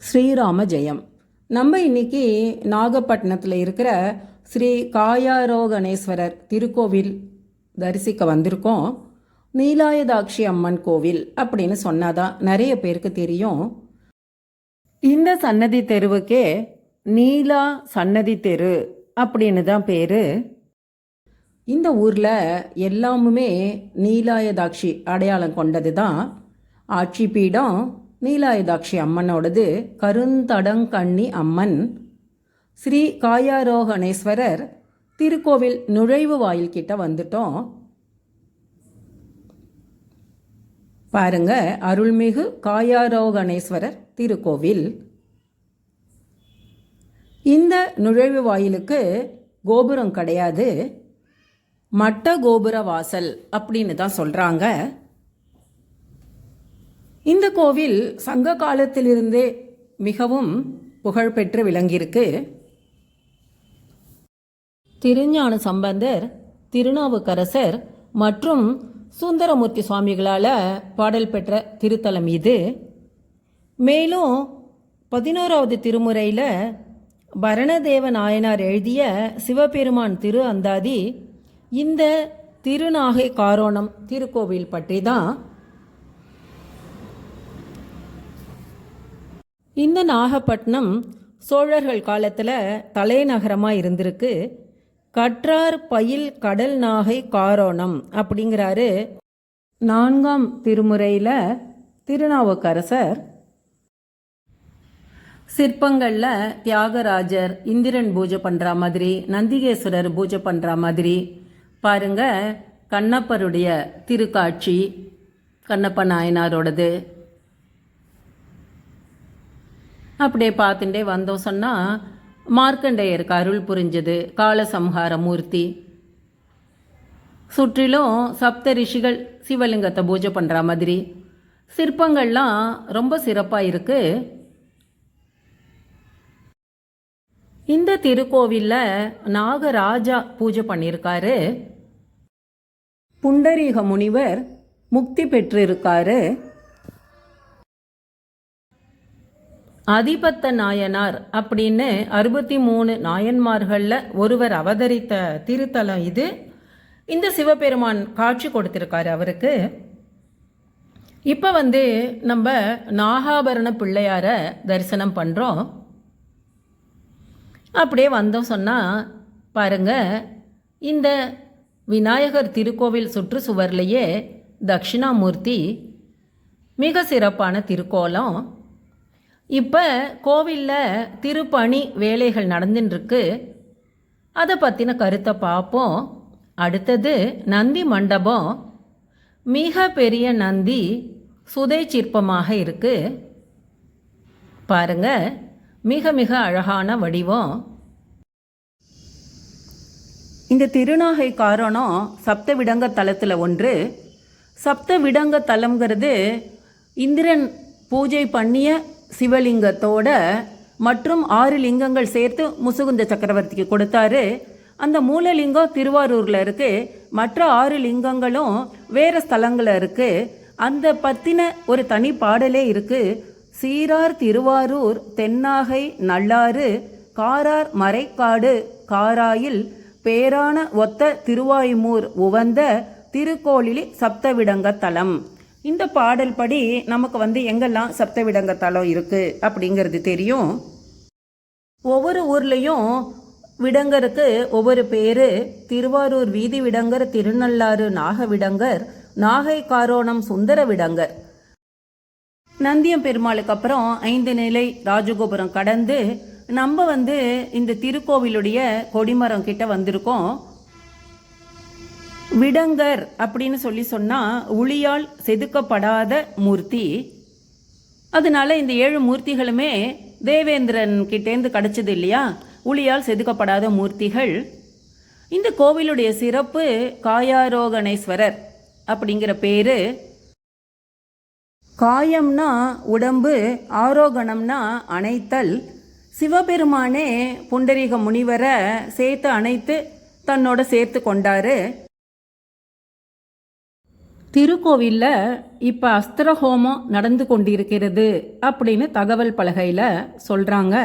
ஸ்ரீராம ஜெயம். நம்ம இன்னைக்கு நாகப்பட்டினத்தில் இருக்கிற ஸ்ரீ காயாரோகணேஸ்வரர் திருக்கோவில் தரிசிக்க வந்திருக்கோம். நீலாயதாட்சி அம்மன் கோவில் அப்படின்னு சொன்னாதான் நிறைய பேருக்கு தெரியும். இந்த சன்னதி தெருவுக்கே நீலா சன்னதி தெரு அப்படின்னு தான் பேரு. இந்த ஊரில் எல்லாமுமே நீலாயதாட்சி அடையாளம் கொண்டது தான். ஆட்சி பீடம் நீலாயதாட்சி அம்மனோடது கருந்தடங்கண்ணி அம்மன். ஸ்ரீ காயாரோகணேஸ்வரர் திருக்கோவில் நுழைவு வாயில் கிட்ட வந்துட்டோம். பாருங்க, அருள்மிகு காயாரோகணேஸ்வரர் திருக்கோவில். இந்த நுழைவு வாயிலுக்கு கோபுரம் கிடையாது, மட்ட கோபுர வாசல் அப்படின்னு தான் சொல்றாங்க. இந்த கோவில் சங்க காலத்திலிருந்தே மிகவும் புகழ்பெற்று விளங்கியிருக்கு. திருஞான சம்பந்தர், திருநாவுக்கரசர் மற்றும் சுந்தரமூர்த்தி சுவாமிகளால் பாடல் பெற்ற திருத்தலம் இது. மேலும் 11வது திருமுறையில் பரணதேவ நாயனார் எழுதிய சிவபெருமான் திரு அந்தாதி இந்த திருநாகை காரோணம் திருக்கோவில் பற்றி தான். இந்த நாகப்பட்டினம் சோழர்கள் காலத்தில் தலைநகரமாக இருந்திருக்கு. கற்றார் பயில் கடல் நாகை காரோணம் அப்படிங்கிறாரு 4ஆம் திருமுறையில் திருநாவுக்கரசர். சிற்பங்களில் தியாகராஜர் இந்திரன் பூஜை பண்ணுற மாதிரி, நந்திகேஸ்வரர் பூஜை பண்ணுற மாதிரி பாருங்க. கண்ணப்பருடைய திருக்காட்சி, கண்ணப்ப நாயனாரோடது அப்படியே பார்த்துட்டே வந்தோம் சொன்னால் மார்க்கண்டேயருக்கு அருள் புரிஞ்சது காலசம்ஹார மூர்த்தி. சுற்றிலும் சப்த ரிஷிகள் சிவலிங்கத்தை பூஜை பண்ணுற மாதிரி சிற்பங்கள்லாம் ரொம்ப சிறப்பாக இருக்கு. இந்த திருக்கோவிலில் நாகராஜா பூஜை பண்ணியிருக்காரு. புண்டரீக முனிவர் முக்தி பெற்றிருக்காரு. அதிபத்த நாயனார் அப்படின்னு 63 நாயன்மார்களில் ஒருவர் அவதரித்த திருத்தலம் இது. இந்த சிவபெருமான் காட்சி கொடுத்திருக்காரு அவருக்கு. இப்போ நம்ம நாகாபரண பிள்ளையார தரிசனம் பண்ணுறோம். அப்படியே வந்தோம் சொன்னால் பாருங்க, இந்த விநாயகர் திருக்கோவில் சுற்றுச்சுவர்லேயே தட்சிணாமூர்த்தி மிக சிறப்பான திருக்கோலம். இப்போ கோவிலில் திருப்பணி வேலைகள் நடந்துட்டுருக்கு. அதை பற்றின கருத்தை பார்ப்போம். அடுத்தது நந்தி மண்டபம். மிக பெரிய நந்தி சுதை சிற்பமாக இருக்குது பாருங்க, மிக மிக அழகான வடிவம். இந்த திருநாகை காரணம் சப்த விடங்க தலத்தில் ஒன்று. சப்த விடங்க தலம்ங்கிறது இந்திரன் பூஜை பண்ணிய சிவலிங்கத்தோட மற்றும் 6 லிங்கங்கள் சேர்த்து முசுகுந்த சக்கரவர்த்திக்கு கொடுத்தாரு. அந்த மூலலிங்கம் திருவாரூரில் இருக்குது. மற்ற 6 லிங்கங்களும் வேறு ஸ்தலங்களில் இருக்குது. அந்த பற்றின ஒரு தனி பாடலே இருக்குது. சீரார் திருவாரூர் தென்னாகை நல்லாறு காரார் மறைக்காடு காராயில் பேரான ஒத்த திருவாய்மூர் உவந்த திருக்கோளிலி சப்தவிடங்க தலம். இந்த பாடல் படி நமக்கு எங்கெல்லாம் சப்தவிடங்க தலம் இருக்குது அப்படிங்கிறது தெரியும். ஒவ்வொரு ஊர்லேயும் விடங்கருக்கு ஒவ்வொரு பேர். திருவாரூர் வீதி விடங்கர், திருநள்ளாறு நாக விடங்கர், நாகை காரோணம் சுந்தர விடங்கர். நந்தியம் பெருமாளுக்கு அப்புறம் 5 நிலை ராஜகோபுரம் கடந்து நம்ம இந்த திருக்கோவிலுடைய கொடிமரம் கிட்ட வந்திருக்கோம். விடங்கர் அப்படின்னு சொன்னால் உளியால் செதுக்கப்படாத மூர்த்தி. அதனால இந்த 7 மூர்த்திகளுமே தேவேந்திரன் கிட்டேருந்து கிடைச்சது இல்லையா, உளியால் செதுக்கப்படாத மூர்த்திகள். இந்த கோவிலுடைய சிறப்பு காயாரோகணேஸ்வரர் அப்படிங்கிற பேரு. காயம்னா உடம்பு, ஆரோகணம்னா அணைத்தல். சிவபெருமானே புண்டரீக முனிவரை சேர்த்து அணைத்து தன்னோட சேர்த்து கொண்டாரு. திருக்கோவிலில் இப்போ அஸ்திர ஹோமம் நடந்து கொண்டிருக்கிறது அப்படின்னு தகவல் பலகையில் சொல்கிறாங்க.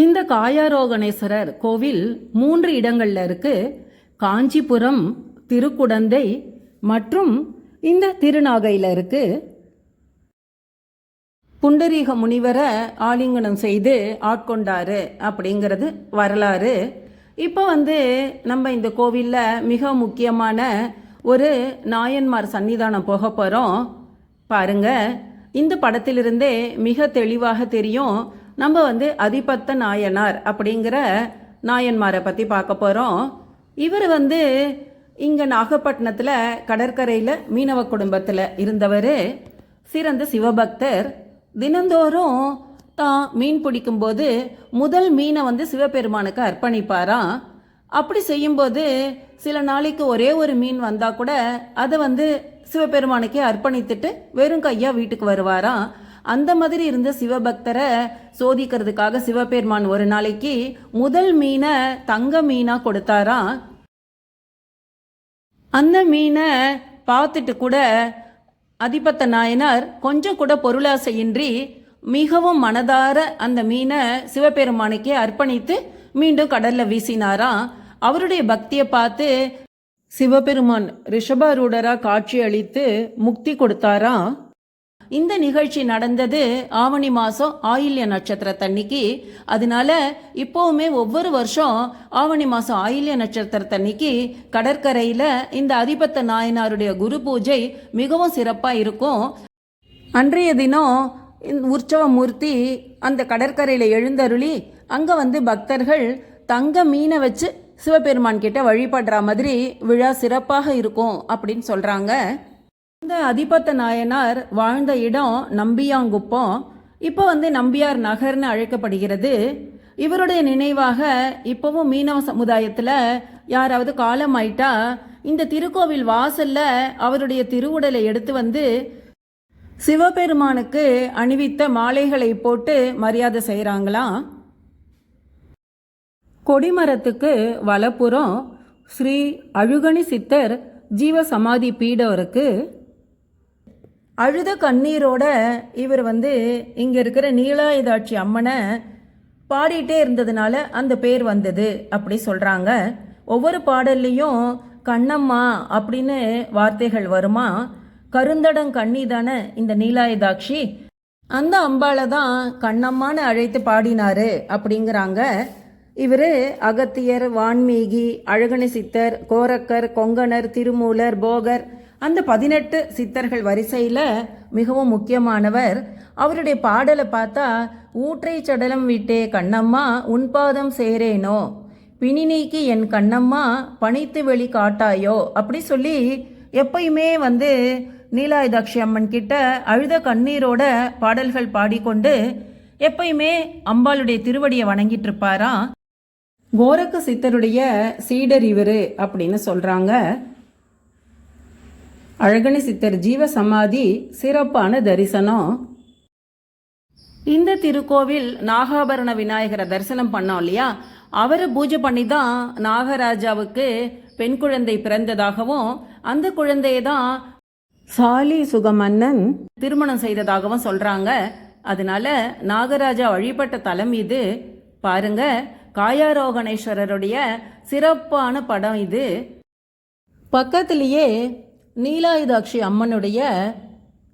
இந்த காயாரோகணேஸ்வரர் கோவில் 3 இடங்களில் இருக்குது. காஞ்சிபுரம், திருக்குடந்தை மற்றும் இந்த திருநாகையில் இருக்குது. புண்டரீக முனிவரை ஆலிங்கனம் செய்து ஆட்கொண்டாரு அப்படிங்கிறது வரலாறு. இப்போ நம்ம இந்த கோவிலில் மிக முக்கியமான ஒரு நாயன்மார் சன்னிதானம் போக போகிறோம். பாருங்க, இந்த படத்திலிருந்தே மிக தெளிவாக தெரியும். நம்ம அதிபத்த நாயனார் அப்படிங்கிற நாயன்மாரை பற்றி பார்க்க போகிறோம். இவர் இங்கே நாகப்பட்டினத்தில் கடற்கரையில் மீனவ குடும்பத்தில் இருந்தவர். சிறந்த சிவபக்தர். தினந்தோறும் தான் மீன் பிடிக்கும்போது முதல் மீனை சிவபெருமானுக்கு அர்ப்பணிப்பாராம். அப்படி செய்யும்போது சில நாளைக்கு ஒரே ஒரு மீன் வந்தால் கூட அதை சிவபெருமானுக்கே அர்ப்பணித்துட்டு வெறும் கையா வீட்டுக்கு வருவாராம். அந்த மாதிரி இருந்த சிவபக்தரை சோதிக்கிறதுக்காக சிவபெருமான் ஒரு நாளைக்கு முதல் மீனை தங்க மீனா கொடுத்தாராம். அந்த மீனை பார்த்துட்டு கூட அதிபத்த நாயனார் கொஞ்சம் கூட பொருளாசையின்றி மிகவும் மனதார அந்த மீனை சிவபெருமானுக்கே அர்ப்பணித்து மீண்டும் கடல்ல வீசினாராம். அவருடைய பக்தியை பார்த்து சிவபெருமான் ரிஷபாரூடரா காட்சி அளித்து முக்தி கொடுத்தாராம். இந்த நிகழ்ச்சி நடந்தது ஆவணி மாதம் ஆயில்ய நட்சத்திரத்தன்னைக்கு. அதனால இப்போவுமே ஒவ்வொரு வருஷம் ஆவணி மாதம் ஆயில்ய நட்சத்திரத்தன்னைக்கு கடற்கரையில் இந்த அதிபத்த நாயனாருடைய குரு பூஜை மிகவும் சிறப்பாக இருக்கும். அன்றைய தினம் உற்சவ மூர்த்தி அந்த கடற்கரையில் எழுந்தருளி அங்கே பக்தர்கள் தங்க மீனை வச்சு சிவபெருமான் கிட்ட வழிபடுற மாதிரி விழா சிறப்பாக இருக்கும் அப்படின்னு சொல்கிறாங்க. இந்த அதிபத்த நாயனார் வாழ்ந்த இடம் நம்பியாங்குப்பம். இப்போ நம்பியார் நகர்னு அழைக்கப்படுகிறது. இவருடைய நினைவாக இப்போவும் மீனவ சமுதாயத்தில் யாராவது காலம் ஆயிட்டா இந்த திருக்கோவில் வாசல்ல அவருடைய திருவுடலை எடுத்து சிவபெருமானுக்கு அணிவித்த மாலைகளை போட்டு மரியாதை செய்கிறாங்களாம். கொடிமரத்துக்கு வலப்புறம் ஸ்ரீ அழுகணி சித்தர் ஜீவ சமாதி பீடம் இருக்கு. அழுத கண்ணீரோட இவர் இங்கே இருக்கிற நீலாயுதாட்சி அம்மனை பாடிட்டே இருந்ததுனால அந்த பேர் வந்தது அப்படி சொல்கிறாங்க. ஒவ்வொரு பாடல்லையும் கண்ணம்மா அப்படின்னு வார்த்தைகள் வருமா. கருந்தடங்கண்ணி தானே இந்த நீலாயுதாட்சி. அந்த அம்பாளை தான் கண்ணம்மான்னு அழைத்து பாடினாரு அப்படிங்கிறாங்க. இவர் அகத்தியர், வான்மீகி, அழகணி சித்தர், கோரக்கர், கொங்கணர், திருமூலர், போகர் அந்த 18 சித்தர்கள் வரிசையில் மிகவும் முக்கியமானவர். அவருடைய பாடலை பார்த்தா ஊற்றை சடலம் விட்டே கண்ணம்மா உன்பாதம் சேரேனோ, பிணி நீக்கி என் கண்ணம்மா பணித்து வெளி காட்டாயோ அப்படி சொல்லி எப்பயுமே நீலாயுதாட்சி அம்மன் கிட்ட அழுத கண்ணீரோட பாடல்கள் பாடிக்கொண்டு எப்பயுமே அம்பாளுடைய திருவடியை வணங்கிட்டு இருப்பாராம். கோரக்க சித்தருடைய சீடர் இவர் அப்படின்னு சொல்கிறாங்க. அழகணி சித்தர் ஜீவ சமாதி சிறப்பான தரிசனம். இந்த திருக்கோவில் நாகாபரண விநாயகரை தரிசனம் பண்ணோம் இல்லையா, அவரை பூஜை பண்ணி தான் நாகராஜாவுக்கு பெண் குழந்தை பிறந்ததாகவும் அந்த குழந்தையை தான் சாலி சுகமன்னன் திருமணம் செய்ததாகவும் சொல்றாங்க. அதனால நாகராஜா வழிபட்ட தலம் இது. பாருங்க, காயாரோகணேஸ்வரருடைய சிறப்பான படம் இது. பக்கத்திலேயே நீலாயுதாட்சி அம்மனுடைய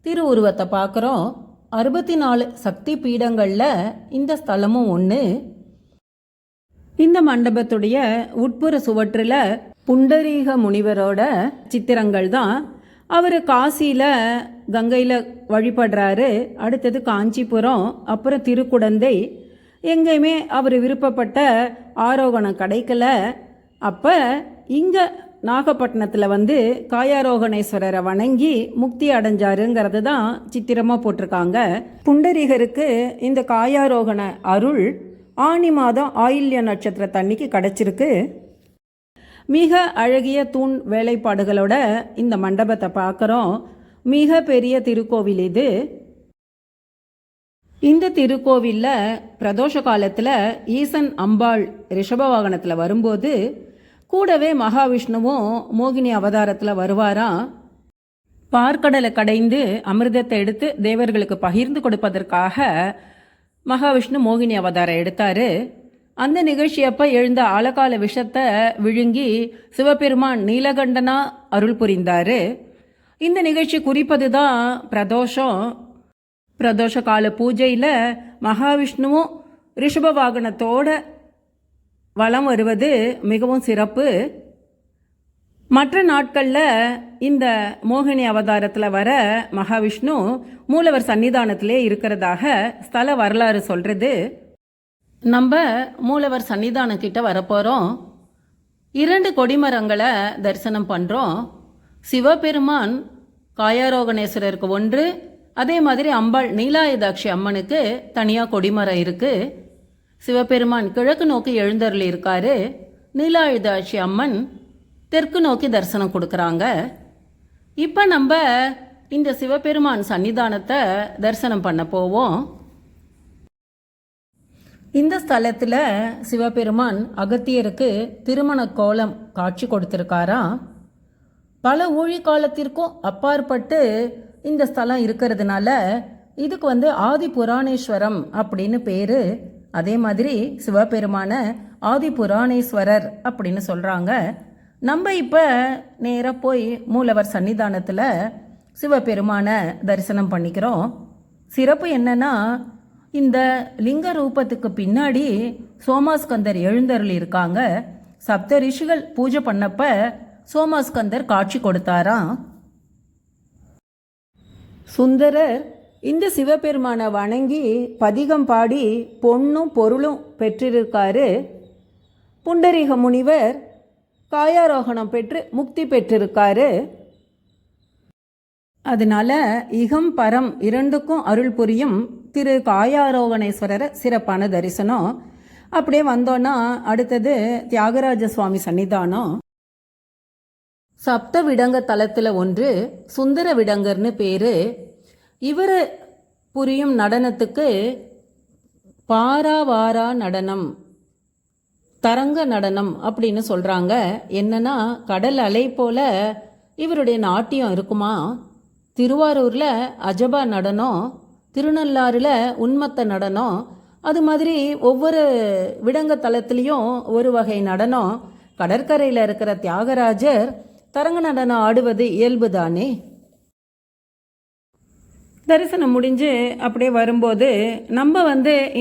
திருவுருவத்தை பார்க்குறோம். 64 சக்தி பீடங்களில் இந்த ஸ்தலமும் ஒன்று. இந்த மண்டபத்துடைய உட்புற சுவற்றில் புண்டரீக முனிவரோட சித்திரங்கள் தான். அவர் காசியில் கங்கையில் வழிபடுறாரு. அடுத்தது காஞ்சிபுரம், அப்புறம் திருக்குடந்தை. எங்கேயுமே அவர் விருப்பப்பட்ட ஆரோகணம் கிடைக்கல. அப்போ இங்கே நாகப்பட்டினத்தில் காயாரோகணேஸ்வரரை வணங்கி முக்தி அடைஞ்சாருங்கிறது தான் சித்திரமாக போட்டிருக்காங்க. புண்டரீகருக்கு இந்த காயாரோகண அருள் ஆனி மாதம் ஆயில்ய நட்சத்திரத்தன்னைக்கு கிடச்சிருக்கு. மிக அழகிய தூண் வேலைப்பாடுகளோட இந்த மண்டபத்தை பார்க்குறோம். மிக பெரிய திருக்கோவில் இது. இந்த திருக்கோவிலில் பிரதோஷ காலத்தில் ஈசன் அம்பாள் ரிஷப வாகனத்தில் வரும்போது கூடவே மகாவிஷ்ணுவும் மோகினி அவதாரத்தில் வருவாராம். பார்க்கடலை கடைந்து அமிர்தத்தை எடுத்து தேவர்களுக்கு பகிர்ந்து கொடுப்பதற்காக மகாவிஷ்ணு மோகினி அவதாரம் எடுத்தார். அந்த நிகழ்ச்சி அப்போ எழுந்த ஆழகால விஷத்தை விழுங்கி சிவபெருமான் நீலகண்டனா அருள் புரிந்தார். இந்த நிகழ்ச்சி குறிப்பது தான் பிரதோஷம். பிரதோஷ கால பூஜையில் மகாவிஷ்ணுவும் ரிஷப வாகனத்தோட வலம் வருவது மிகவும் சிறப்பு. மற்ற நாட்களில் இந்த மோகினி அவதாரத்தில் வர மகாவிஷ்ணு மூலவர் சன்னிதானத்திலே இருக்கிறதாக ஸ்தல வரலாறு சொல்கிறது. நம்ம மூலவர் சன்னிதானம் கிட்ட வரப்போகிறோம். 2 கொடிமரங்களை தரிசனம் பண்ணுறோம். சிவபெருமான் காயாரோகணேஸ்வரருக்கு ஒன்று, அதே மாதிரி அம்பாள் நீலாயுதாட்சி அம்மனுக்கு தனியாக கொடிமரம் இருக்குது. சிவபெருமான் கிழக்கு நோக்கி எழுந்தருளி இருக்காரு. நீலாயுதாட்சி அம்மன் தெற்கு நோக்கி தரிசனம் கொடுக்குறாங்க. இப்போ நம்ம இந்த சிவபெருமான் சன்னிதானத்தை தரிசனம் பண்ண போவோம். இந்த ஸ்தலத்தில் சிவபெருமான் அகத்தியருக்கு திருமண கோலம் காட்சி கொடுத்துருக்காராம். பல ஊழி காலத்திற்கும் அப்பாற்பட்டு இந்த ஸ்தலம் இருக்கிறதுனால இதுக்கு ஆதி புராணேஸ்வரம் அப்படின்னு பேர். அதே மாதிரி சிவபெருமான ஆதி புராணேஸ்வரர் அப்படின்னு சொல்கிறாங்க. நம்ம இப்போ நேராக போய் மூலவர் சன்னிதானத்தில் சிவபெருமான தரிசனம் பண்ணிக்கிறோம். சிறப்பு என்னன்னா, இந்த லிங்க ரூபத்துக்கு பின்னாடி சோமாஸ்கந்தர் எழுந்தருளி இருக்காங்க. சப்த ரிஷிகள் பூஜை பண்ணப்ப சோமாஸ்கந்தர் காட்சி கொடுத்தாராம். சுந்தரர் இந்த சிவபெருமானை வணங்கி பதிகம் பாடி பொன்னும் பொருளும் பெற்றிருக்காரு. புண்டரீக முனிவர் காயாரோகணம் பெற்று முக்தி பெற்றிருக்காரு. அதனால இகம் பரம் இரண்டுக்கும் அருள் புரியும் திரு காயாரோகணேஸ்வரரை சிறப்பான தரிசனம். அப்படியே வந்தோன்னா அடுத்தது தியாகராஜ சுவாமி சன்னிதானம். சப்த விடங்க தலத்தில் ஒன்று சுந்தர விடங்கர்னு பேர். இவர் புரியும் நடனத்துக்கு பாராவாரா நடனம், தரங்க நடனம் அப்படின்னு சொல்கிறாங்க. என்னன்னா, கடல் அலை போல இவருடைய நாட்டியம் இருக்குமா. திருவாரூரில் அஜபா நடனம், திருநள்ளாறில் உன்மத்த நடனம், அது மாதிரி ஒவ்வொரு விடங்க தலத்துலேயும் ஒரு வகை நடனம். கடற்கரையில் இருக்கிற தியாகராஜர் தரங்க நடனம் ஆடுவது இயல்பு தானே. தரிசனம் முடிஞ்சு அப்படியே வரும்போது நம்ம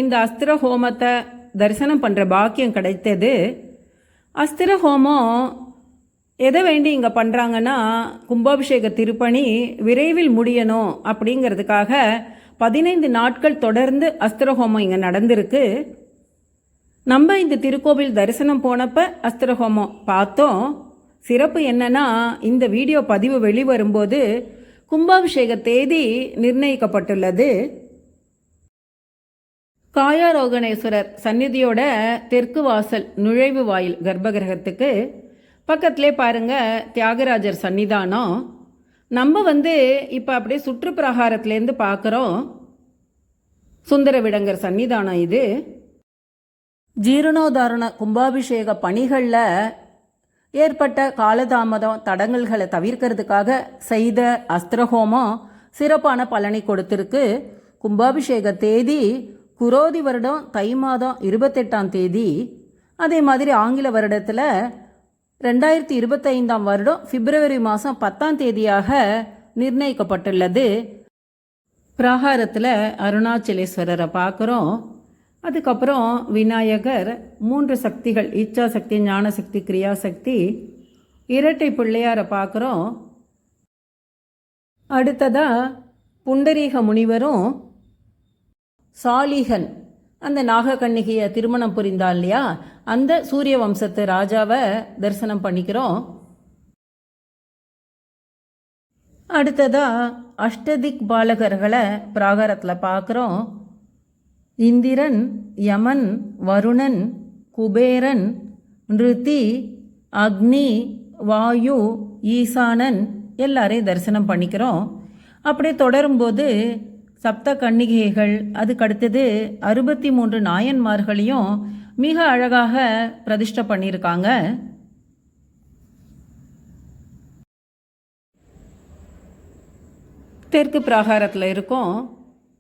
இந்த அஸ்திர ஹோமத்தை தரிசனம் பண்ணுற பாக்கியம் கிடைத்தது. அஸ்திர ஹோமம் எதை வேண்டி இங்கே பண்ணுறாங்கன்னா, கும்பாபிஷேக திருப்பணி விரைவில் முடியணும் அப்படிங்கிறதுக்காக 15 நாட்கள் தொடர்ந்து அஸ்திர ஹோமம் இங்கே நடந்திருக்கு. நம்ம இந்த திருக்கோவில் தரிசனம் போனப்போ அஸ்திர ஹோமம் பார்த்தோம். சிறப்பு என்னன்னா, இந்த வீடியோ பதிவு வெளிவரும்போது கும்பாபிஷேக தேதி நிர்ணயிக்கப்பட்டுள்ளது. காயாரோகணேஸ்வரர் சந்நிதியோட தெற்கு வாசல் நுழைவு வாயில் கர்ப்பகிரகத்துக்கு பக்கத்திலே பாருங்க தியாகராஜர் சன்னிதானம். நம்ம இப்போ அப்படியே சுற்றுப்பிரகாரத்துலேருந்து பார்க்குறோம் சுந்தர விடங்கர் சன்னிதானம். இது ஜீரணோதாரண கும்பாபிஷேக பணிகளில் ஏற்பட்ட காலதாமதம் தடங்கல்களை தவிர்க்கிறதுக்காக செய்த அஸ்திரஹோமம் சிறப்பான பலனை கொடுத்திருக்கு. கும்பாபிஷேக தேதி குரோதி வருடம் தை மாதம் 28ஆம் தேதி. அதே மாதிரி ஆங்கில வருடத்தில் 2025ஆம் வருடம் பிப்ரவரி மாதம் 10ஆம் தேதியாக நிர்ணயிக்கப்பட்டுள்ளது. பிராகாரத்தில் அருணாச்சலேஸ்வரரை பார்க்குறோம். அதுக்கப்புறம் விநாயகர், 3 சக்திகள் இச்சா சக்தி, ஞானசக்தி, கிரியாசக்தி, இரட்டை பிள்ளையாரை பார்க்குறோம். அடுத்ததாக புண்டரீக முனிவரும் சாலிகன், அந்த நாகக்கண்ணிகையை திருமணம் புரிந்தாள் இல்லையா, அந்த சூரிய வம்சத்து ராஜாவை தரிசனம் பண்ணிக்கிறோம். அடுத்ததாக அஷ்டதிக் பாலகர்களை பிராகாரத்தில் பார்க்குறோம். இந்திரன், யமன், வருணன், குபேரன், நிருதி, அக்னி, வாயு, ஈசானன் எல்லாரையும் தரிசனம் பண்ணிக்கிறோம். அப்படியே தொடரும்போது சப்த கன்னிகைகள், அதுக்கடுத்தது 63 நாயன்மார்களையும் மிக அழகாக பிரதிஷ்டை பண்ணியிருக்காங்க. தெற்கு பிராகாரத்தில் இருக்கோம்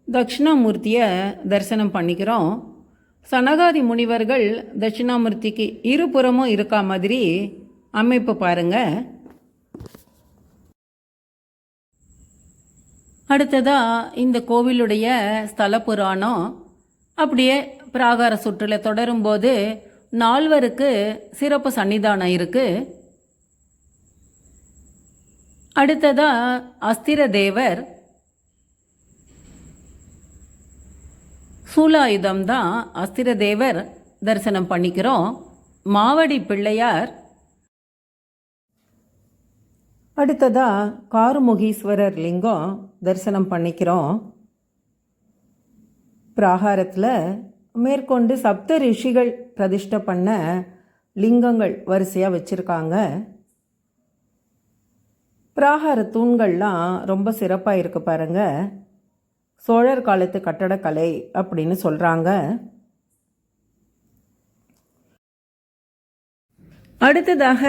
தட்சிணாமூர்த்தியை தரிசனம் பண்ணிக்கிறோம். சனகாதி முனிவர்கள் தட்சிணாமூர்த்திக்கு இருபுறமும் இருக்கா மாதிரி அமைப்பு பாருங்க. அடுத்ததாக இந்த கோவிலுடைய ஸ்தல புராணம். அப்படியே பிராகார சுற்றுல தொடரும்போது 4 சிறப்பு சன்னிதானம் இருக்குது. அடுத்ததாக அஸ்திர தேவர் சூலாயுதம் தான் அஸ்திர தேவர் தரிசனம் பண்ணிக்கிறோம். மாவடி பிள்ளையார். அடுத்ததாக காருமுகீஸ்வரர் லிங்கம் தரிசனம் பண்ணிக்கிறோம். பிராகாரத்தில் மேற்கொண்டு சப்த ரிஷிகள் பிரதிஷ்டை பண்ண லிங்கங்கள் வரிசையாக வச்சுருக்காங்க. பிராகார தூண்கள்லாம் ரொம்ப சிறப்பாக இருக்குது பாருங்கள். சோழர் காலத்து கட்டடக்கலை அப்படின்னு சொல்கிறாங்க. அடுத்ததாக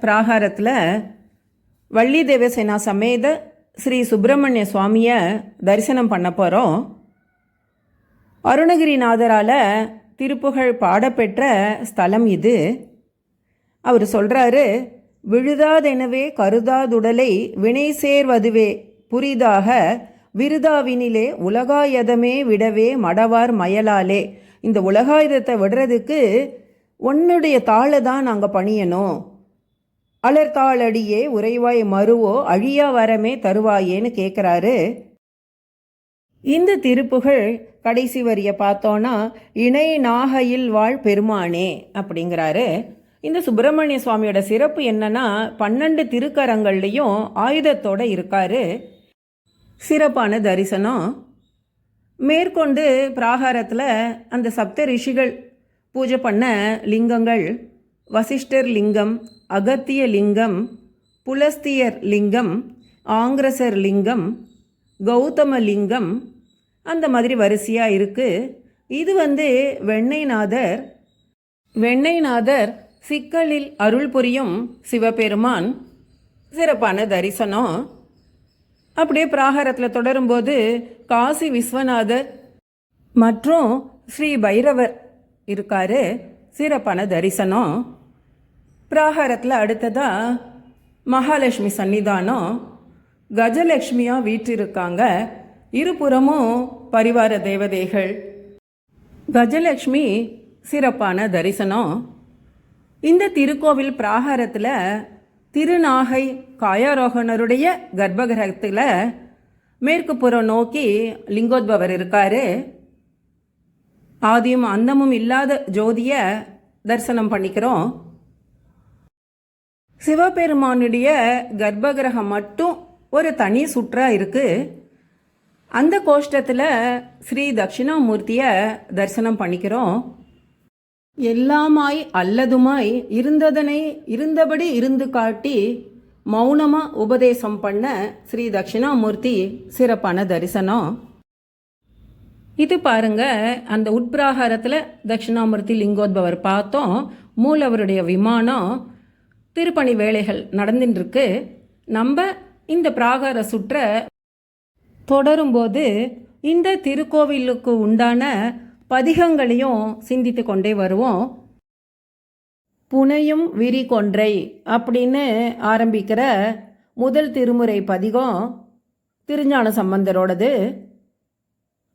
பிராகாரத்தில் வள்ளி தேவசேனா சமேத ஸ்ரீ சுப்பிரமணிய சுவாமியை தரிசனம் பண்ண போகிறோம். அருணகிரிநாதரால் திருப்புகழ் பாடப்பெற்ற ஸ்தலம் இது. அவர் சொல்கிறாரு, விழுதாதெனவே கருதாதுடலை வினை சேர்வதுவே புரிதாக விருதாவினிலே உலகாயுதமே விடவே மடவார் மயலாலே. இந்த உலகாயுதத்தை விடுறதுக்கு உன்னுடைய தாளை தான் நாங்கள் பணியணும். அலர்தாளடியே உறைவாய் மருவோ அழியா வரமே தருவாயேன்னு கேட்குறாரு. இந்த திருப்புகழ் கடைசி வரியை பார்த்தோன்னா இணை நாகையில் வாழ் பெருமானே அப்படிங்கிறாரு. இந்த சுப்பிரமணிய சுவாமியோட சிறப்பு என்னன்னா 12 திருக்கரங்கள்லையும் ஆயுதத்தோடு இருக்காரு. சிறப்பான தரிசனம். மேற்கொண்டு பிராகாரத்தில் அந்த சப்த ரிஷிகள் பூஜை பண்ண லிங்கங்கள் வசிஷ்டர் லிங்கம், அகத்திய லிங்கம், புலஸ்தியர் லிங்கம், ஆங்கிரசர் லிங்கம், கௌதம லிங்கம், அந்த மாதிரி வரிசையாக இருக்குது. இது வெண்ணைநாதர் சிக்கலில் அருள் புரியும் சிவபெருமான். சிறப்பான தரிசனம். அப்படியே பிராகாரத்தில் தொடரும்போது காசி விஸ்வநாதர் மற்றும் ஸ்ரீ பைரவர் இருக்காரு. சிறப்பான தரிசனம். பிராகாரத்தில் அடுத்ததாக மகாலட்சுமி சன்னிதானம். கஜலட்சுமியாக வீற்றிருக்காங்க. இருபுறமும் பரிவார தேவதைகள். கஜலட்சுமி சிறப்பான தரிசனம். இந்த திருக்கோவில் பிராகாரத்தில் திருநாகை காயாரோகணருடைய கர்ப்பகிரகத்தில் மேற்கு புறம் நோக்கி லிங்கோத்பவர் இருக்கார். ஆதியும் அந்தமும் இல்லாத ஜோதியை தரிசனம் பண்ணிக்கிறோம். சிவபெருமானுடைய கர்ப்பகிரகம் மட்டும் ஒரு தனி சுற்றாக இருக்குது. அந்த கோஷ்டத்தில் ஸ்ரீ தட்சிணாமூர்த்தியை தரிசனம் பண்ணிக்கிறோம். எல்லாமாய் அல்லதுமாய் இருந்ததனை இருந்தபடி இருந்து காட்டி மௌனமாக உபதேசம் பண்ண ஸ்ரீ தட்சிணாமூர்த்தி. சிறப்பான தரிசனம். இது பாருங்க, அந்த உட்பிராகாரத்தில் தட்சிணாமூர்த்தி லிங்கோத்பவர் பார்த்தோம். மூலவருடைய விமானம் திருப்பணி வேலைகள் நடந்துட்டுருக்கு. நம்ம இந்த பிராகார சுற்ற தொடரும்போது இந்த திருக்கோவிலுக்கு உண்டான பதிகங்களையும் சிந்தித்து கொண்டே வருவோம். புனையும் விரி கொன்றை அப்படின்னு ஆரம்பிக்கிற முதல் திருமுறை பதிகம் திருஞான சம்பந்தரோடது.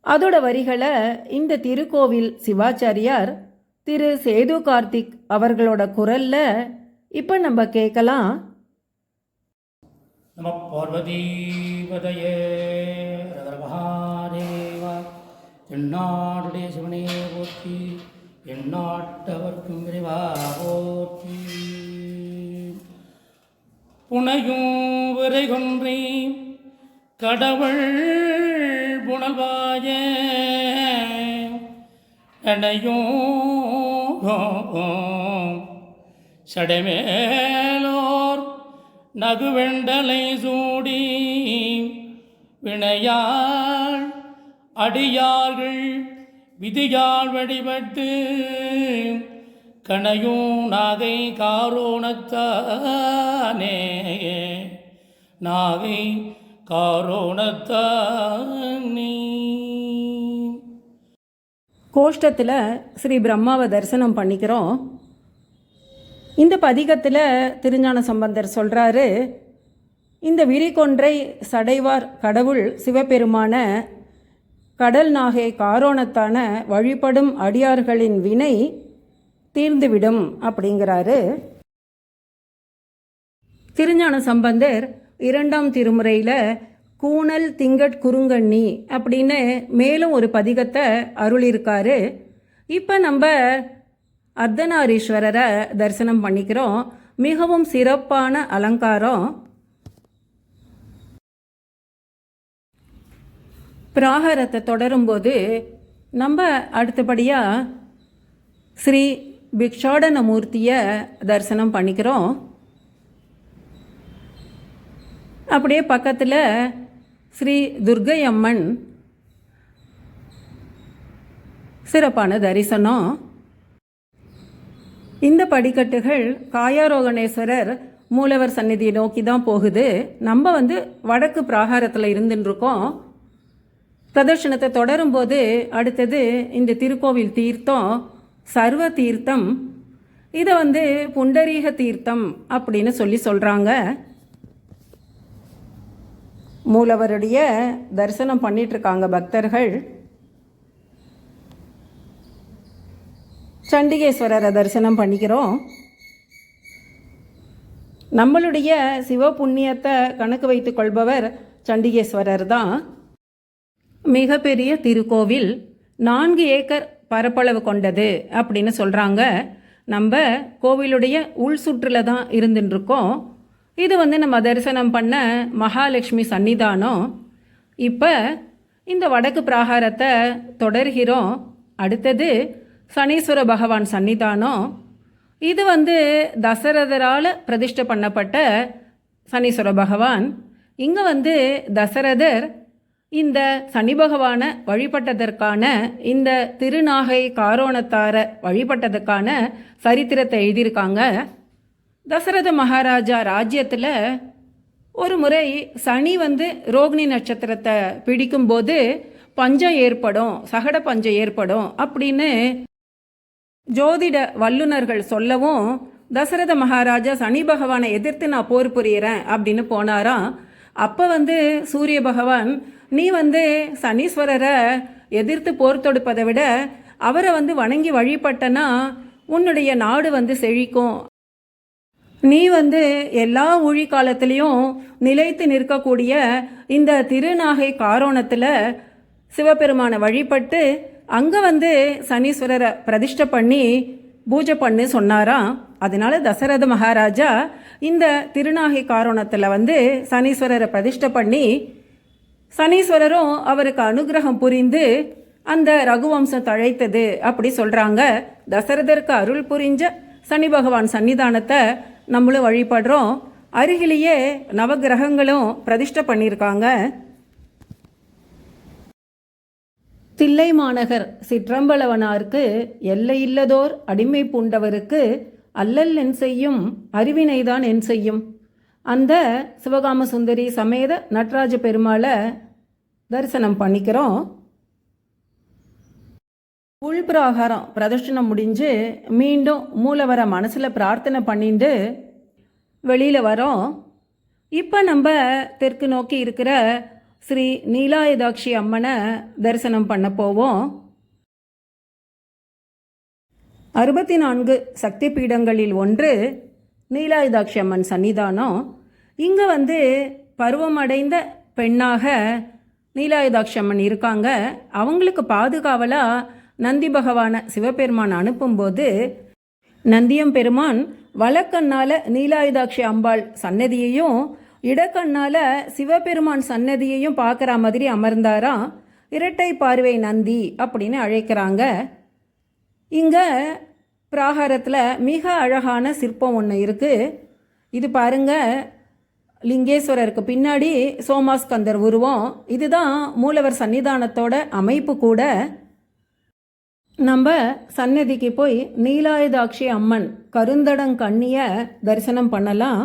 அதோட வரிகளை இந்த திருக்கோவில் சிவாச்சாரியார் திரு சேது கார்த்திக் அவர்களோட குரல்ல இப்போ நம்ம கேட்கலாம். நம பார்வதீபதயே மகாதேவா. எந்நாடுடைய சிவனே போற்றி, எந்நாட்டவர்க்கும் விரைவா போற்றி. புனையும் விரை கொன்றை கடவுள் புனல்வாய அணையும் சடைமேலோர் நகுவெண்டலை சூடி வினையாள் அடியார்கள் விதியால் வழிபட்டு கணையும் நாகை காரோணத்தானே நாகை காரோணத்தானே. கோஷ்டத்தில் ஸ்ரீ பிரம்மாவை தரிசனம் பண்ணிக்கிறோம். இந்த பதிகத்தில் திருஞான சம்பந்தர் சொல்கிறாரு, இந்த விரிகொன்றை சடைவார் கடவுள் சிவபெருமான கடல் நாகை காரோணத்தான வழிபடும் அடியார்களின் வினை தீர்ந்துவிடும் அப்படிங்கிறாரு. திருஞான சம்பந்தர் 2ஆம் திருமுறையில் கூணல் திங்கட் குறுங்கண்ணி அப்படின்னு மேலும் ஒரு பதிகத்தை அருளியிருக்காரு. இப்போ நம்ம அர்த்தநாரீஸ்வரரை தரிசனம் பண்ணிக்கிறோம். மிகவும் சிறப்பான அலங்காரம். பிராகாரத்தை தொடரும்போது நம்ம அடுத்தபடியாக ஸ்ரீ பிக்ஷாடனமூர்த்தியை தரிசனம் பண்ணிக்கிறோம். அப்படியே பக்கத்தில் ஸ்ரீ துர்க்கை அம்மன் சிறப்பான தரிசனம். இந்த படிக்கட்டுகள் காயாரோகணேஸ்வரர் மூலவர் சந்நிதியை நோக்கி தான் போகுது. நம்ம வடக்கு பிராகாரத்தில் இருந்துருக்கோம். பிரதர்ஷனத்தை தொடரும்போது அடுத்தது இந்த திருக்கோவில் தீர்த்தம் சர்வ தீர்த்தம். இதை புண்டரீக தீர்த்தம் அப்படின்னு சொல்கிறாங்க. மூலவருடைய தரிசனம் பண்ணிகிட்ருக்காங்க பக்தர்கள். சண்டிகேஸ்வரரை தரிசனம் பண்ணிக்கிறோம். நம்மளுடைய சிவ புண்ணியத்தை கணக்கு வைத்து கொள்பவர் சண்டிகேஸ்வரர் தான். மிகப்பெரிய திருக்கோவில் 4 ஏக்கர் பரப்பளவு கொண்டது அப்படின்னு சொல்கிறாங்க. நம்ம கோவிலுடைய உள் சுற்றில் தான் இருந்துட்டுருக்கோம். இது நம்ம தரிசனம் பண்ண மகாலட்சுமி சன்னிதானம். இப்போ இந்த வடக்கு பிராகாரத்தை தொடர்கிறோம். அடுத்தது சனீஸ்வர பகவான் சன்னிதானம். இது தசரதரால் பிரதிஷ்டை பண்ணப்பட்ட சனீஸ்வர பகவான். இங்கே தசரதர் இந்த சனி பகவானை வழிபட்டதற்கான, இந்த திருநாகை காரோணத்தாரை வழிபட்டதற்கான சரித்திரத்தை எழுதியிருக்காங்க. தசரத மகாராஜா ராஜ்யத்தில் ஒரு முறை சனி ரோகிணி நட்சத்திரத்தை பிடிக்கும்போது பஞ்சம் ஏற்படும், சகட பஞ்சம் ஏற்படும் அப்படின்னு ஜோதிட வல்லுநர்கள் சொல்லவும் தசரத மகாராஜா சனி பகவானை எதிர்த்து நான் போர் புரியிறேன் அப்படின்னு போனாராம். அப்போ சூரிய பகவான், நீ சனீஸ்வரரை எதிர்த்து போர் தொடுப்பதை விட அவரை வணங்கி வழிபட்டனா உன்னுடைய நாடு செழிக்கும். நீ எல்லா ஊழிக்காலத்திலையும் நிலைத்து நிற்கக்கூடிய இந்த திருநாகை காரோணத்தில் சிவபெருமானை வழிபட்டு அங்கே சனீஸ்வரரை பிரதிஷ்டை பண்ணி பூஜை பண்ணு சொன்னாராம். அதனால தசரத மகாராஜா இந்த திருநாகை காரோணத்தில் சனீஸ்வரரை பிரதிஷ்டை பண்ணி சனீஸ்வரரும் அவருக்கு அனுகிரகம் புரிந்து அந்த ரகுவம்சம் தழைத்தது அப்படி சொல்கிறாங்க. தசரதருக்கு அருள் புரிஞ்ச சனி பகவான் சன்னிதானத்தை நம்மளும் வழிபடுறோம். அருகிலேயே நவகிரகங்களும் பிரதிஷ்டை பண்ணியிருக்காங்க. தில்லை மாநகர் சிற்றம்பலவனாருக்கு எல்லையில்லதோர் அடிமை பூண்டவருக்கு அல்லல் என் செய்யும் அறிவினைதான் என் செய்யும். அந்த சிவகாம சுந்தரி சமேத நடராஜ பெருமாளை தரிசனம் பண்ணிக்கிறோம். உள்பிராகாரம் பிரதர்ஷனம் முடிஞ்சு மீண்டும் மூலவரை மனசில் பிரார்த்தனை பண்ணிட்டு வெளியில் வரோம். இப்போ நம்ம தெற்கு நோக்கி இருக்கிற ஸ்ரீ நீலாயுதாட்சி அம்மனை தரிசனம் பண்ண போவோம். 64 சக்தி பீடங்களில் ஒன்று நீலாயுதாட்சி அம்மன் சன்னிதானம். இங்கே பருவமடைந்த பெண்ணாக நீலாயுதாட்சி அம்மன் இருக்காங்க. அவங்களுக்கு பாதுகாவலாக நந்தி பகவானை சிவபெருமான் அனுப்பும்போது நந்தியம் பெருமான் வலக்கண்ணால் நீலாயுதாட்சி அம்பாள் சன்னதியையும் இடக்கண்ணால் சிவபெருமான் சன்னதியையும் பார்க்குற மாதிரி அமர்ந்தாராம். இரட்டை பார்வை நந்தி அப்படின்னு அழைக்கிறாங்க. இங்கே பிராகாரத்தில் மிக அழகான சிற்பம் ஒன்று இருக்குது. இது பாருங்க, லிங்கேஸ்வரருக்கு பின்னாடி சோமாஸ்கந்தர் உருவம். இதுதான் மூலவர் சன்னிதானத்தோட அமைப்பு கூட. நம்ம சன்னதிக்கு போய் நீலாயுதாட்சி அம்மன் கருந்தடங்கண்ணியை தரிசனம் பண்ணலாம்.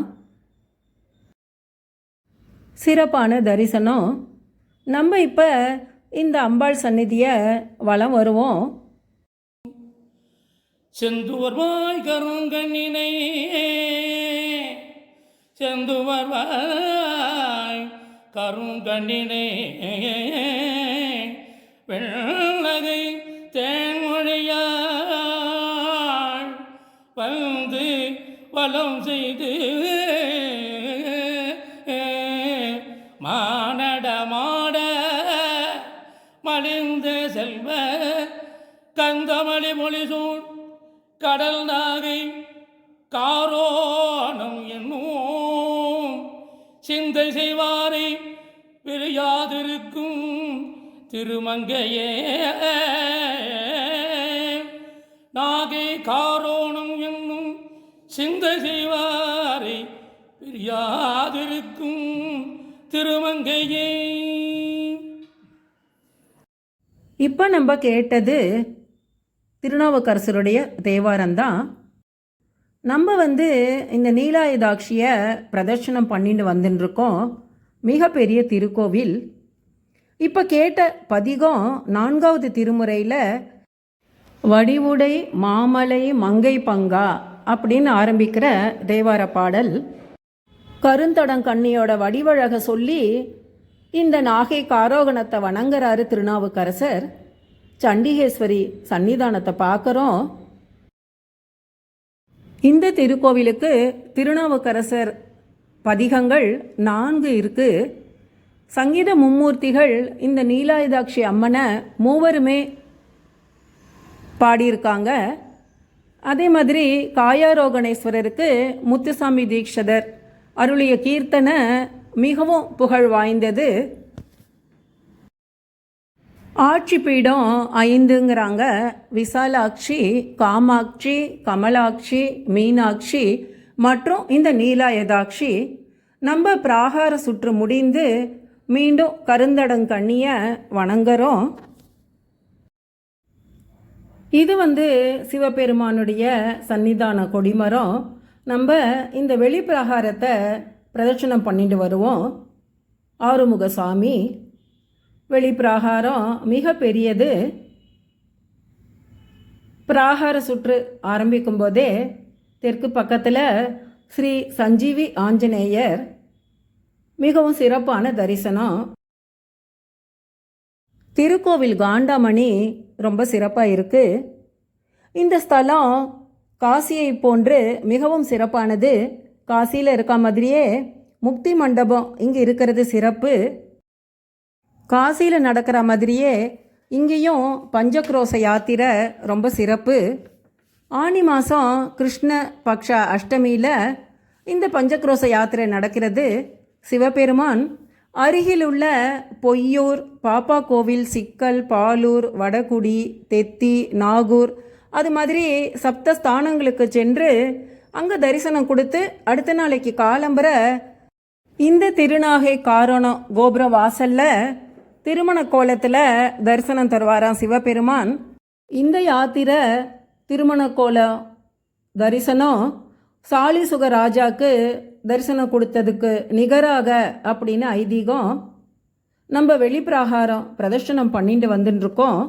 சிறப்பான தரிசனம். நம்ம இப்போ இந்த அம்பாள் சந்நிதியை வலம் வருவோம். செந்துவர்வாய் கருங்கண்ணினை செந்துவர்வாய் கருங்கண்ணினை வெள்ளகை தேன்மொழியாள் வந்து வலம் செய்து மானடமாட மலிந்த செல்வ கந்தமணி மொழிசூழ் கடல் நாகை காரோணம் என்னும் சிந்தை செய்வாரை பிரியாதிருக்கும் திருமங்கையே நாகை காரோணம் என்னும் சிந்தை செய்வாரை பிரியாதிருக்கும் திருமங்கையே. இப்போ நம்ம கேட்டது திருநாவுக்கரசருடைய தேவாரம்தான். நம்ம இந்த நீலாயுதாட்சியை பிரதர்ஷனம் பண்ணிட்டு வந்துட்டுருக்கோம். மிகப்பெரிய திருக்கோவில். இப்போ கேட்ட பதிகம் 4வது திருமுறையில் வடிவுடை மாமலை மங்கை பங்கா அப்படின்னு ஆரம்பிக்கிற தேவார பாடல். கருந்தடங்கண்ணியோட வடிவழக சொல்லி இந்த நாகை காரோகணத்தை வணங்குறாரு திருநாவுக்கரசர். சண்டிகேஸ்வரி சன்னிதானத்தை பார்க்குறோம். இந்த திருக்கோவிலுக்கு திருநாவுக்கரசர் பதிகங்கள் 4 இருக்கு. சங்கீத மும்மூர்த்திகள் இந்த நீலாயுதாட்சி அம்மனை மூவருமே பாடியிருக்காங்க. அதே மாதிரி காயாரோகணேஸ்வரருக்கு முத்துசாமி தீக்ஷதர் அருளிய கீர்த்தனை மிகவும் புகழ் வாய்ந்தது. ஆட்சி பீடம் 5ங்கிறாங்க. விசாலாட்சி, காமாட்சி, கமலாட்சி, மீனாட்சி மற்றும் இந்த நீலாயுதாட்சி. நம்ம பிராகார சுற்று முடிந்து மீண்டும் கருந்தடங்கண்ணியை வணங்குறோம். இது சிவபெருமானுடைய சன்னிதான கொடிமரம். நம்ம இந்த வெளிப்பிரகாரத்தை பிரதட்சணம் பண்ணிட்டு வருவோம். ஆறுமுக சாமி வெளிப்பிராகாரம் மிக பெரியது. பிராகார சுற்று ஆரம்பிக்கும் போதே தெற்கு பக்கத்தில் ஸ்ரீ சஞ்சீவி ஆஞ்சநேயர், மிகவும் சிறப்பான தரிசனம். திருக்கோவில் காண்டாமணி ரொம்ப சிறப்பாக இருக்குது. இந்த ஸ்தலம் காசியை போன்று மிகவும் சிறப்பானது. காசியில் இருக்க மாதிரியே முக்தி மண்டபம் இங்கே இருக்கிறது சிறப்பு. காசியில் நடக்கிற மாதிரியே இங்கேயும் பஞ்சக்ரோச யாத்திரை ரொம்ப சிறப்பு. ஆனி மாதம் கிருஷ்ண பக்ஷ அஷ்டமியில் இந்த பஞ்சக்ரோச யாத்திரை நடக்கிறது. சிவபெருமான் அருகிலுள்ள பொய்யூர், பாப்பா கோவில், சிக்கல், பாலூர், வடகுடி, தெத்தி, நாகூர் அது மாதிரி சப்தஸ்தானங்களுக்கு சென்று அங்கே தரிசனம் கொடுத்து அடுத்த நாளைக்கு காலம்பர இந்த திருநாகை காரணம் கோபுர வாசலில் திருமண கோலத்தில் தரிசனம் தருவாராம் சிவபெருமான். இந்த யாத்திரை திருமண கோல தரிசனம் சாலிசுக ராஜாக்கு தரிசனம் கொடுத்ததுக்கு நிகராக அப்படின்னு ஐதீகம். நம்ம வெளிப்பிராகாரம் பிரதர்ஷனம் பண்ணிட்டு வந்துட்டுருக்கோம்.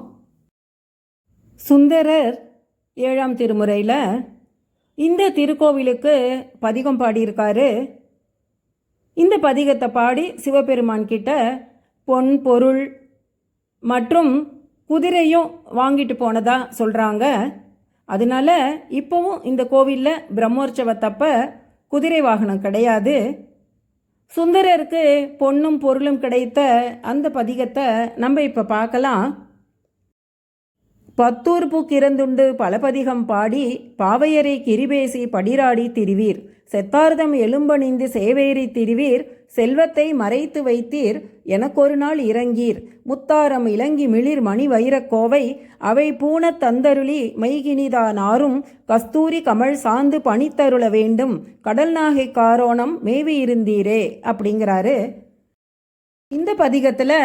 சுந்தரர் 7ஆம் திருமுறையில் இந்த திருக்கோவிலுக்கு பதிகம் பாடியிருக்காரு. இந்த பதிகத்தை பாடி சிவபெருமான் கிட்ட பொன், பொருள் மற்றும் குதிரையும் வாங்கிட்டு போனதா சொல்கிறாங்க. அதனால இப்போவும் இந்த கோவிலில் பிரம்மோற்சவத்தப்ப குதிரை வாகனம் கிடையாது. சுந்தரருக்கு பொன்னும் பொருளும் கிடைத்த அந்த பதிகத்தை நம்ம இப்போ பார்க்கலாம். பத்தூர்பு கிறந்துண்டு பலபதிகம் பாடி பாவையரை கிரிபேசி படிராடி திரிவீர் செத்தார்தம் எலும்பணிந்து சேவேரி திரிவீர் செல்வத்தை மறைத்து வைத்தீர் எனக்கொரு நாள் இறங்கீர் முத்தாரம் இலங்கி மிளிர் மணி வைரக்கோவை அவை பூணத் தந்தருளி மைகினிதானாரும் கஸ்தூரி கமல் சாந்து பணித்தருள வேண்டும் கடல் நாகை காரோணம் மேவி இருந்தீரே அப்படிங்கிறாரு. இந்த பதிகத்தில்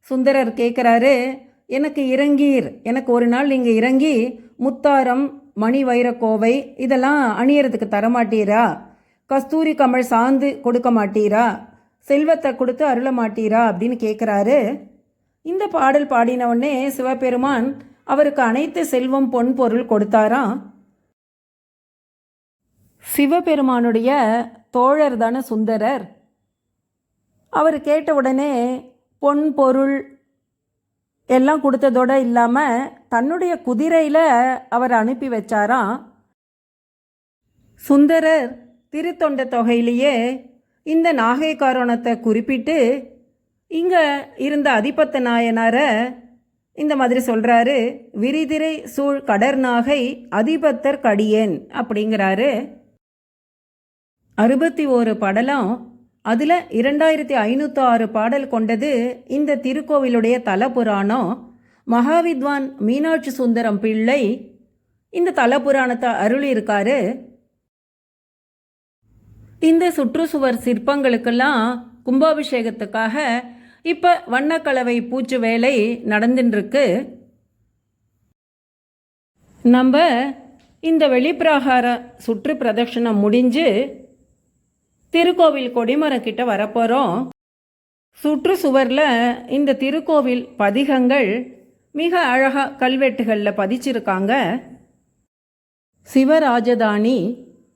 சுந்தரர் கேட்குறாரு, எனக்கு இறங்கீர், எனக்கு ஒரு நாள் நீங்கள் இறங்கி முத்தாரம் மணி வைரக்கோவை இதெல்லாம் அணியறதுக்கு தரமாட்டீரா, கஸ்தூரி கமல் சாந்து கொடுக்க மாட்டீரா, செல்வத்தை கொடுத்து அருள மாட்டீரா அப்படின்னு கேட்குறாரு. இந்த பாடல் பாடின உடனே சிவபெருமான் அவருக்கு அனைத்து செல்வம் பொன் பொருள் கொடுத்தாராம். சிவபெருமானுடைய தோழர் தானே சுந்தரர். அவர் கேட்ட உடனே பொன் பொருள் எல்லாம் கொடுத்ததோடு இல்லாமல் தன்னுடைய குதிரையில் அவர் அனுப்பி வச்சாராம். சுந்தரர் திருத்தொண்ட தொகையிலேயே இந்த நாகை காரணத்தை குறிப்பிட்டு இங்கே இருந்த அதிபத்த நாயனாரை இந்த மாதிரி சொல்கிறாரு. விரிதிரை சூழ் கடற்நாகை அதிபத்தர் கடியேன் அப்படிங்கிறாரு. 61 படலம், அதில் 2506 பாடல் கொண்டது இந்த திருக்கோவிலுடைய தலபுராணம். மகாவித்வான் மீனாட்சி சுந்தரம் பிள்ளை இந்த தலபுராணத்தை அருளியிருக்காரு. இந்த சுற்றுச்சுவர் சிற்பங்களுக்கெல்லாம் கும்பாபிஷேகத்துக்காக இப்போ வண்ணக்கலவை பூச்சு வேலை நடந்துட்டுருக்கு. நம்ம இந்த வெளிப்பிரகார சுற்று பிரதட்சணம் முடிஞ்சு திருக்கோவில் கொடிமரம் கிட்ட வரப்போகிறோம். சுற்றுச்சுவரில் இந்த திருக்கோவில் பதிகங்கள் மிக அழகாக கல்வெட்டுகளில் பதிச்சிருக்காங்க. சிவராஜதானி,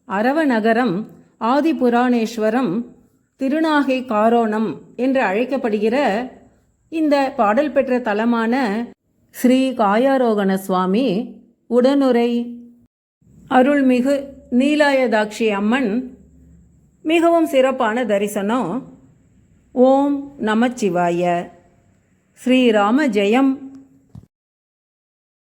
அரவநகரம், ஆதிபுராணேஸ்வரம், திருநாகை காரோணம் என்று அழைக்கப்படுகிற இந்த பாடல் பெற்ற தலமான ஸ்ரீ காயாரோகண சுவாமி, உடனுரை அருள்மிகு நீலாயதாட்சி அம்மன் மிகவும் சிறப்பான தரிசனம். ஓம் நமச்சிவாய. ஸ்ரீராம ஜெயம்.